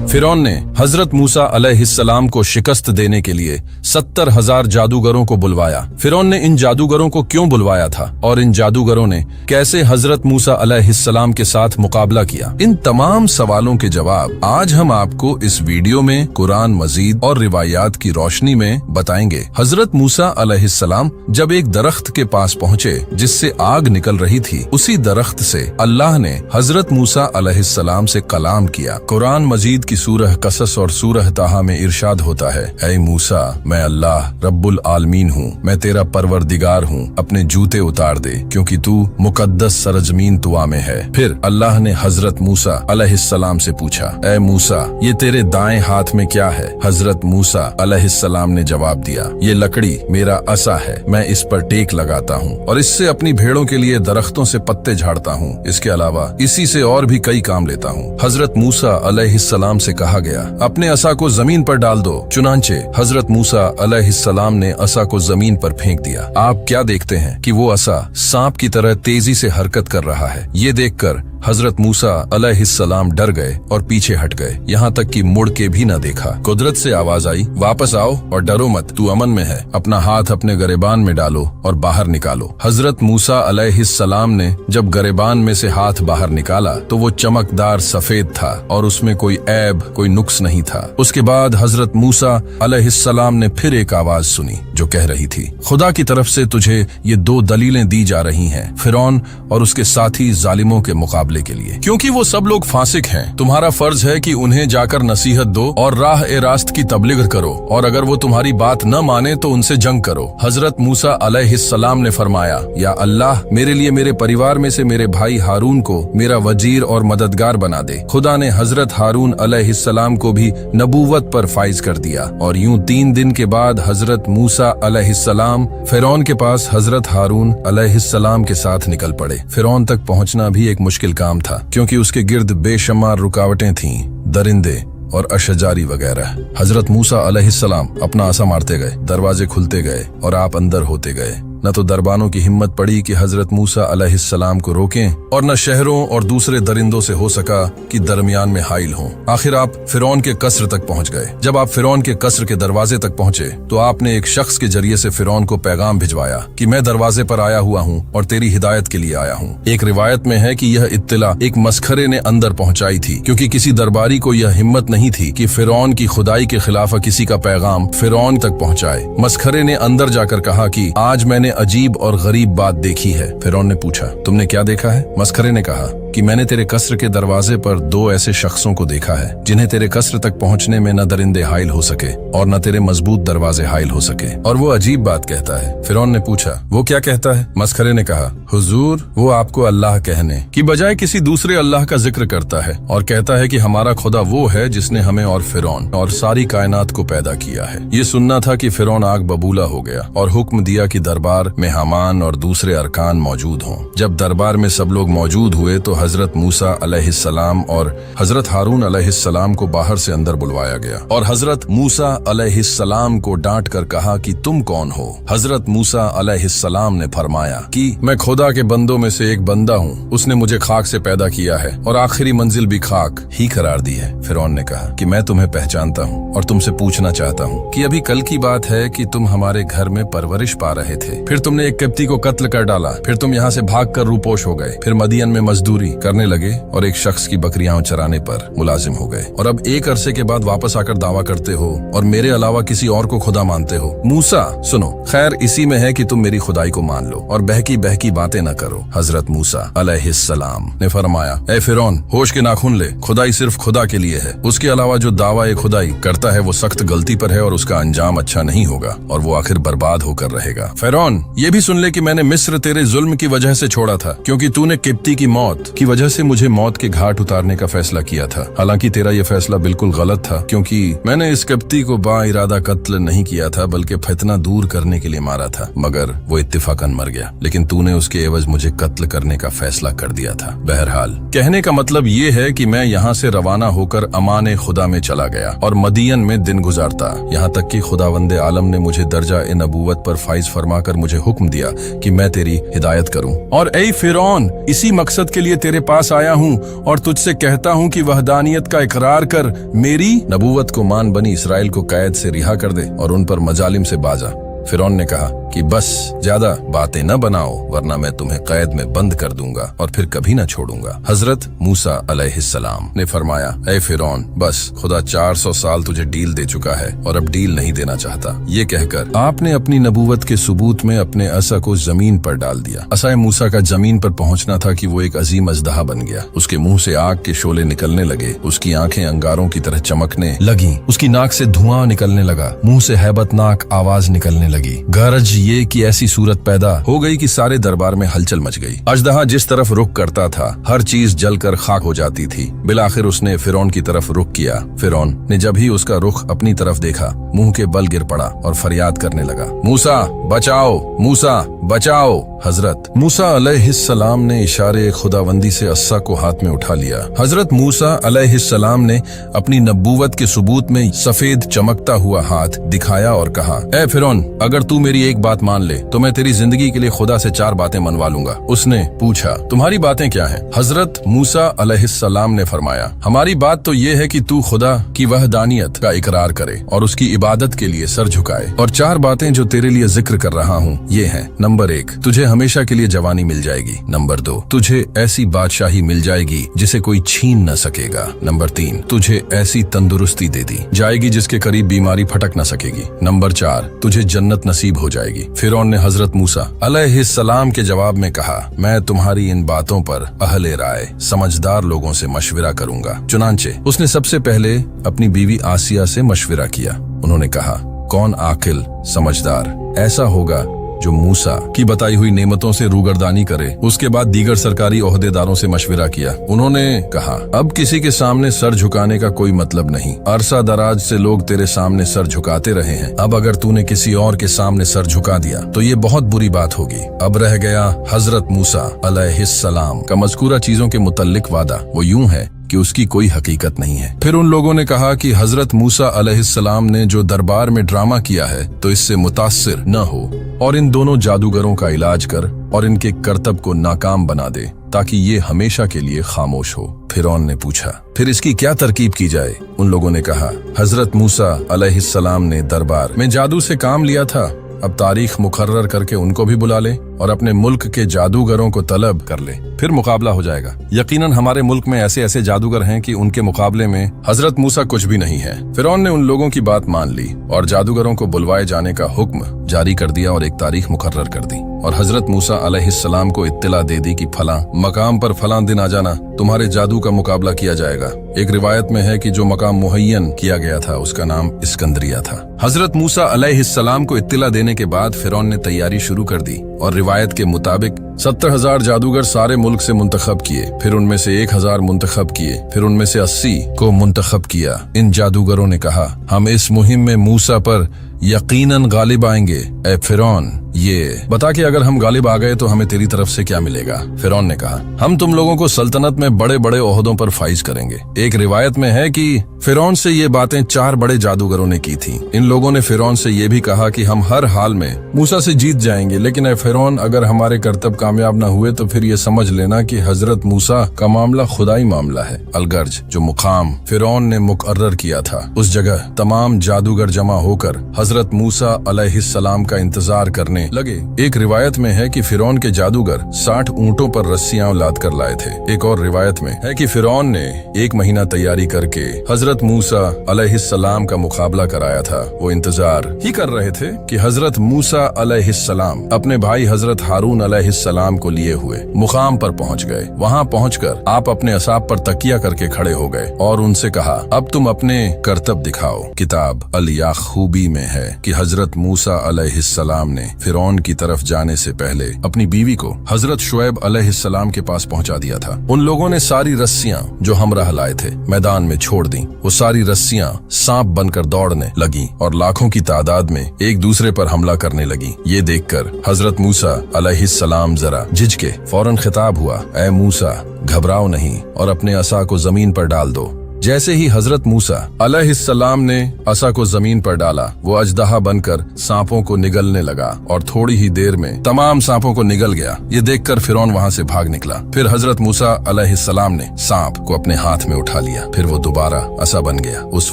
फिरौन ने हजरत मूसा अलैहिस्सलाम को शिकस्त देने के लिए 70,000 जादूगरों को बुलवाया। फिरौन ने इन जादूगरों को क्यों बुलवाया था और इन जादूगरों ने कैसे हजरत मूसा अलैहिस्सलाम के साथ मुकाबला किया, इन तमाम सवालों के जवाब आज हम आपको इस वीडियो में कुरान मजीद और रिवायात की रोशनी में बताएंगे। हजरत मूसा अलैहिस्सलाम जब एक दरख्त के पास पहुँचे जिससे आग निकल रही थी, उसी दरख्त से अल्लाह ने हजरत मूसा अलैहिस्सलाम से कलाम किया। कुरान मजीद की सूरह कसस और सूरह ताहा में इरशाद होता है, ऐ मूसा, मैं अल्लाह रब्बुल आलमीन हूँ, मैं तेरा परवरदिगार हूँ, अपने जूते उतार दे क्योंकि तू मुकद्दस सरजमीन तुआ में है। फिर अल्लाह ने हजरत मूसा अलैहिस्सलाम से पूछा, ऐ मूसा, ये तेरे दाएं हाथ में क्या है? हजरत मूसा अलैहिस्सलाम ने जवाब दिया, ये लकड़ी मेरा असा है, मैं इस पर टेक लगाता हूँ और इससे अपनी भेड़ों के लिए दरख्तों से पत्ते झाड़ता हूँ। इसके अलावा इसी से और भी कई काम लेता हूँ। हजरत मूसा अलैहिस्सलाम से कहा गया, अपने असा को जमीन पर डाल दो। चुनांचे हजरत मूसा अलैहिस्सलाम ने असा को जमीन पर फेंक दिया। आप क्या देखते हैं कि वो असा सांप की तरह तेजी से हरकत कर रहा है। ये देखकर हजरत मूसा अलैहिस्सलाम डर गए और पीछे हट गए, यहाँ तक कि मुड़ के भी न देखा। कुदरत से आवाज आई, वापस आओ और डरो मत, तू अमन में है। अपना हाथ अपने गरेबान में डालो और बाहर निकालो। हजरत मूसा अलैहिस्सलाम ने जब गरेबान में से हाथ बाहर निकाला तो वो चमकदार सफेद था और उसमें कोई ऐब, कोई नुक्स नहीं था। उसके बाद हजरत मूसा अलैहिस्सलाम ने फिर एक आवाज सुनी जो कह रही थी, खुदा की तरफ से तुझे ये दो दलीलें दी जा रही हैं, फिरौन और उसके साथी जालिमों के मुकाबले के लिए, क्योंकि वो सब लोग फासिक हैं। तुम्हारा फर्ज है कि उन्हें जाकर नसीहत दो और राह ए रास्त की तबलीग करो, और अगर वो तुम्हारी बात न माने तो उनसे जंग करो। हजरत मूसा अलैहिस्सलाम ने फरमाया, या अल्लाह, मेरे लिए मेरे परिवार में से मेरे भाई हारून को मेरा वजीर और मददगार बना दे। खुदा ने हजरत हारून अलैहिस्सलाम को भी नबूवत पर फाइज कर दिया और यूं 3 दिन के बाद हजरत मूसा अलैहिस्सलाम फिरौन के पास हजरत हारून अलैहिस्सलाम के साथ निकल पड़े। फिरौन तक पहुंचना भी एक मुश्किल काम था क्योंकि उसके गिर्द बेशुमार रुकावटें थीं, दरिंदे और अशजारी वगैरह। हजरत मूसा अलैहिस्सलाम अपना आसा मारते गए, दरवाजे खुलते गए और आप अंदर होते गए। न तो दरबानों की हिम्मत पड़ी कि हजरत मूसा अलैहिस्सलाम को रोकें और न शहरों और दूसरे दरिंदों से हो सका कि दरमियान में हाइल हों। आखिर आप फिरौन के कसर तक पहुंच गए। जब आप फिरौन के कसर के दरवाजे तक पहुंचे तो आपने एक शख्स के जरिए से फिरौन को पैगाम भिजवाया कि मैं दरवाजे पर आया हुआ हूं और तेरी हिदायत के लिए आया हूं। एक रिवायत में है कि यह इत्तला एक मस्खरे ने अंदर पहुंचाई थी, क्योंकि किसी दरबारी को यह हिम्मत नहीं थी कि फिरौन की खुदाई के खिलाफ किसी का पैगाम फिरौन तक पहुंचाए। मस्खरे ने अंदर जाकर कहा कि आज मैंने अजीब और गरीब बात देखी है। फिरौन ने पूछा, तुमने क्या देखा है? मस्खरे ने कहा कि मैंने तेरे कसर के दरवाजे पर 2 ऐसे शख्सों को देखा है जिन्हें तेरे कसर तक पहुंचने में न दरिंदे हाइल हो सके और न तेरे मजबूत दरवाजे हाइल हो सके, और वो अजीब बात कहता है। फिरौन ने पूछा, वो क्या कहता है? मस्खरे ने कहा, हुजूर, वो आपको अल्लाह कहने की बजाय किसी दूसरे अल्लाह का जिक्र करता है और कहता है कि हमारा खुदा वो है जिसने हमें और फिरौन और सारी कायनात को पैदा किया है। ये सुनना था कि फिरौन आग बबूला हो गया और हुक्म दिया कि दरबार में हामान और दूसरे अरकान मौजूद हों। जब दरबार में सब लोग मौजूद हुए तो हजरत मूसा अलैहिस्सलाम और हजरत हारून अलैहिस्सलाम को बाहर से अंदर बुलवाया गया और हजरत मूसा अलैहिस्सलाम को डांट कर कहा कि तुम कौन हो? हजरत मूसा अलैहिस्सलाम ने फरमाया कि मैं खुदा के बंदों में से एक बंदा हूँ, उसने मुझे खाक से पैदा किया है और आखिरी मंजिल भी खाक ही करार दी है। फिरौन ने कहा कि मैं तुम्हें पहचानता हूँ और तुमसे पूछना चाहता हूँ कि अभी कल की बात है कि तुम हमारे घर में परवरिश पा रहे थे, फिर तुमने एक किप्ती को कत्ल कर डाला, फिर तुम यहाँ से भाग कर रूपोश हो गए, फिर मदियन में मजदूरी करने लगे और एक शख्स की बकरियां चराने पर मुलाजिम हो गए, और अब एक अरसे के बाद वापस आकर दावा करते हो और मेरे अलावा किसी और को खुदा मानते हो। मूसा, सुनो, खैर इसी में है कि तुम मेरी खुदाई को मान लो और बहकी बहकी बातें न करो। हजरत मूसा अलैहिस्सलाम ने फरमाया, ए फिरौन, होश के नाखून ले, खुदाई सिर्फ खुदा के लिए है, उसके अलावा जो दावा ए खुदाई करता है वो सख्त गलती पर है और उसका अंजाम अच्छा नहीं होगा और वो आखिर बर्बाद होकर रहेगा। फिरौन, ये भी सुन ले कि मैंने मिस्र तेरे जुल्म की वजह से छोड़ा था, क्योंकि तूने किप्ती की मौत की वजह से मुझे मौत के घाट उतारने का फैसला किया था। हालांकि तेरा यह फैसला बिल्कुल गलत था, क्योंकि मैंने इस किप्ती को बा इरादा कत्ल नहीं किया था बल्कि फितना दूर करने के लिए मारा था, मगर वो इत्तिफाकन मर गया, लेकिन तूने उसके एवज मुझे कत्ल करने का फैसला कर दिया था। बहरहाल कहने का मतलब ये है कि मैं यहाँ से रवाना होकर कर अमान खुदा में चला गया और मदियन में दिन गुजारता, यहाँ तक कि खुदावंद आलम ने मुझे दर्जा ए नबूवत पर फाइज फरमाकर मुझे हुक्म दिया कि मैं तेरी हिदायत करूं। और ऐ फिरौन, इसी मकसद के लिए तेरे पास आया हूं और तुझसे कहता हूं कि वहदानियत का इकरार कर मेरी नबूवत को मान, बनी इसराइल को कैद से रिहा कर दे और उन पर मजालिम से बाजा। फिरौन ने कहा कि बस ज्यादा बातें न बनाओ वरना मैं तुम्हें कैद में बंद कर दूंगा और फिर कभी न छोड़ूंगा। हजरत मूसा अलैहिस्सलाम ने फरमाया, ऐ फिरौन, बस खुदा 400 साल तुझे डील दे चुका है और अब डील नहीं देना चाहता। ये कहकर आपने अपनी नबूवत के सबूत में अपने असा को जमीन पर डाल दिया। असाए मूसा का जमीन पर पहुंचना था कि वो एक अजीम अजदहा बन गया। उसके मुंह से आग के शोले निकलने लगे, उसकी आंखें अंगारों की तरह चमकने लगी, उसकी नाक से धुआं निकलने लगा, मुंह से हैबतनाक आवाज निकलने लगी। गरज ये कि ऐसी सूरत पैदा हो गई कि सारे दरबार में हलचल मच गई। अजदहा जिस तरफ रुख करता था हर चीज जलकर खाक हो जाती थी। बिलाखिर उसने फिरौन की तरफ रुख किया। फिरौन ने जब ही उसका रुख अपनी तरफ देखा मुंह के बल गिर पड़ा और फरियाद करने लगा, मूसा बचाओ, मूसा बचाओ। हजरत मूसा अलैहिस्सलाम ने इशारे खुदावंदी से अस्सा को हाथ में उठा लिया। हजरत मूसा अलैहिस्सलाम ने अपनी नबूवत के सबूत में सफेद चमकता हुआ हाथ दिखाया और कहा, ए फिरौन, अगर तू मेरी एक बात मान ले तो मैं तेरी जिंदगी के लिए खुदा से 4 बातें मनवा लूंगा। उसने पूछा, तुम्हारी बातें क्या हैं? हजरत मूसा अलैहिस्सलाम ने फरमाया, हमारी बात तो ये है कि तू खुदा की वहदानियत का इकरार करे और उसकी इबादत के लिए सर झुकाए। और 4 बातें जो तेरे लिए जिक्र कर रहा हूँ ये हैं, नंबर 1, तुझे हमेशा के लिए जवानी मिल जाएगी। नंबर 2, तुझे ऐसी बादशाही मिल जाएगी जिसे कोई छीन न सकेगा। नंबर 3, तुझे ऐसी तंदुरुस्ती दे दी जाएगी जिसके करीब बीमारी फटक न सकेगी। नंबर 4, तुझे जन्नत नसीब हो जाएगी। फिरौन ने हजरत मूसा अलैहिस्सलाम के जवाब में कहा, मैं तुम्हारी इन बातों पर अहले राय समझदार लोगों से मशविरा करूंगा। चुनांचे उसने सबसे पहले अपनी बीवी आसिया से मशविरा किया। उन्होंने कहा, कौन आकिल समझदार ऐसा होगा जो मूसा की बताई हुई नेमतों से रूगर्दानी करे। उसके बाद दीगर सरकारी ओहदेदारों से मशविरा किया। उन्होंने कहा, अब किसी के सामने सर झुकाने का कोई मतलब नहीं। अरसा दराज से लोग तेरे सामने सर झुकाते रहे हैं। अब अगर तूने किसी और के सामने सर झुका दिया तो ये बहुत बुरी बात होगी। अब रह गया हजरत मूसा अलैहिस्सलाम का मज़कूरा चीजों के मुतल्लिक वादा, वो यूं है कि उसकी कोई हकीकत नहीं है। फिर उन लोगों ने कहा कि हजरत मूसा अलैहिस्सलाम ने जो दरबार में ड्रामा किया है तो इससे मुतासिर न हो और इन दोनों जादूगरों का इलाज कर और इनके करतब को नाकाम बना दे ताकि ये हमेशा के लिए खामोश हो। फिरौन ने पूछा, फिर इसकी क्या तरकीब की जाए? उन लोगों ने कहा, हजरत मूसा अलैहिस्सलाम ने दरबार में जादू से काम लिया था, अब तारीख मुकर्रर करके उनको भी बुला ले और अपने मुल्क के जादूगरों को तलब कर ले, फिर मुकाबला हो जाएगा। यकीनन हमारे मुल्क में ऐसे ऐसे जादूगर हैं कि उनके मुकाबले में हजरत मूसा कुछ भी नहीं है। फिरौन ने उन लोगों की बात मान ली और जादूगरों को बुलवाए जाने का हुक्म जारी कर दिया और एक तारीख मुकर्रर कर दी और हजरत मूसा अलैहिस्सलाम को इत्तला दे दी कि फलां मकाम पर फलां दिन आ जाना, तुम्हारे जादू का मुकाबला किया जाएगा। एक रिवायत में है कि जो मकाम मुहय्यन किया गया था उसका नाम इस्कंदरिया था। हजरत मूसा अलैहिस्सलाम को इत्तला देने के बाद फिरौन ने तैयारी शुरू कर दी और रिवायत के मुताबिक 70,000 जादूगर सारे मुल्क से मुंतखब किए, फिर उनमें से 1,000 मुंतखब किए, फिर उनमें से 80 को मुंतखब किया। इन जादूगरों ने कहा, हम इस मुहिम में मूसा पर यकीनन गालिब आएंगे। ए फिरौन, ये बता कि अगर हम गालिब आ गए तो हमें तेरी तरफ से क्या मिलेगा? फिरौन ने कहा, हम तुम लोगों को सल्तनत में बड़े बड़े ओहदों पर फाइज करेंगे। एक रिवायत में है कि फिरौन से ये बातें 4 बड़े जादूगरों ने की थी। इन लोगों ने फिरौन से ये भी कहा कि हम हर हाल में मूसा से जीत जाएंगे, लेकिन ए फिरौन, अगर हमारे करतब कामयाब न हुए तो फिर ये समझ लेना कि हजरत मूसा का मामला खुदाई मामला है। अलगर्ज जो मुकाम फिरौन ने मुकर्रर किया था उस जगह तमाम जादूगर जमा होकर हजरत मूसा अलैहिस्सलाम का इंतजार करने लगे। एक रिवायत में है कि फिरौन के जादूगर 60 ऊंटों पर रस्सियां लाद कर लाए थे। एक और रिवायत में है कि फिरौन ने 1 महीना तैयारी करके हजरत मूसा अलैहिस्सलाम का मुकाबला कराया था। वो इंतजार ही कर रहे थे कि हजरत मूसा अलैहिस्सलाम अपने भाई हजरत हारून अलैहिस्सलाम को लिए हुए मुकाम पर पहुंच गए। वहां पहुंचकर आप अपने असाब पर तकिया करके खड़े हो गए और उनसे कहा, अब तुम अपने करतब दिखाओ। किताब अल याखूबी में है कि हजरत मूसा अलैहिस्सलाम ने फिरौन की तरफ जाने से पहले अपनी बीवी को हजरत शुएब अलैहिस्सलाम के पास पहुंचा दिया था। उन लोगों ने सारी रस्सियां जो हमराह लाए थे मैदान में छोड़ दी। वो सारी रस्सियां सांप बनकर दौड़ने लगी और लाखों की तादाद में एक दूसरे पर हमला करने लगी। ये देखकर हजरत मूसा अलैहिस्सलाम जरा झिझके। फौरन खिताब हुआ, ऐ मूसा, घबराओ नहीं और अपने असा को जमीन पर डाल दो। जैसे ही हजरत मूसा अलैहिस्सलाम ने असा को जमीन पर डाला, वो अजदहा बनकर सांपों को निगलने लगा और थोड़ी ही देर में तमाम सांपों को निगल गया। ये देखकर फिरौन वहां से भाग निकला। फिर हजरत मूसा अलैहिस्सलाम ने सांप को अपने हाथ में उठा लिया। फिर वो दोबारा असा बन गया। उस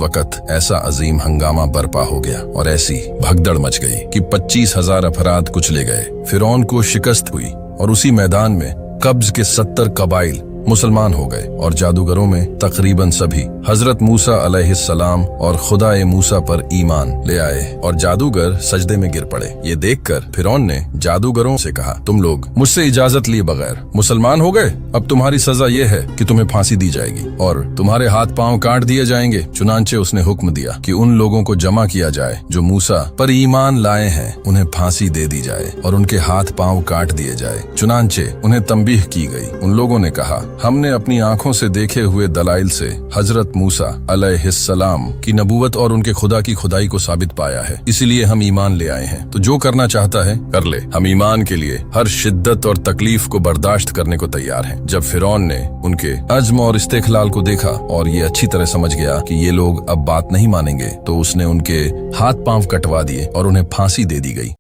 वक्त ऐसा अजीम हंगामा बर्पा हो गया और ऐसी भगदड़ मच गई कि 25,000 अफराद कुचले गए। फिरौन को शिकस्त हुई और उसी मैदान में कब्ज के 70 कबाइल मुसलमान हो गए और जादूगरों में तकरीबन सभी हजरत मूसा अलैहिस्सलाम और खुदाए मूसा पर ईमान ले आए और जादूगर सजदे में गिर पड़े। ये देखकर फिरौन ने जादूगरों से कहा, तुम लोग मुझसे इजाजत लिए बगैर मुसलमान हो गए, अब तुम्हारी सजा ये है कि तुम्हें फांसी दी जाएगी और तुम्हारे हाथ पांव काट दिए जाएंगे। चुनांचे उसने हुक्म दिया कि उन लोगों को जमा किया जाए जो मूसा पर ईमान लाए हैं, उन्हें फांसी दे दी जाए और उनके हाथ पांव काट दिए जाए। चुनांचे उन्हें तंबीह की गई। उन लोगों ने कहा, हमने अपनी आंखों से देखे हुए दलाइल से हजरत मूसा अलैहिस्सलाम की नबूवत और उनके खुदा की खुदाई को साबित पाया है, इसीलिए हम ईमान ले आए हैं। तो जो करना चाहता है कर ले, हम ईमान के लिए हर शिद्दत और तकलीफ को बर्दाश्त करने को तैयार हैं। जब फिरौन ने उनके अज़्म और इस्तेखलाल को देखा और ये अच्छी तरह समझ गया कि ये लोग अब बात नहीं मानेंगे, तो उसने उनके हाथ पांव कटवा दिए और उन्हें फांसी दे दी गई।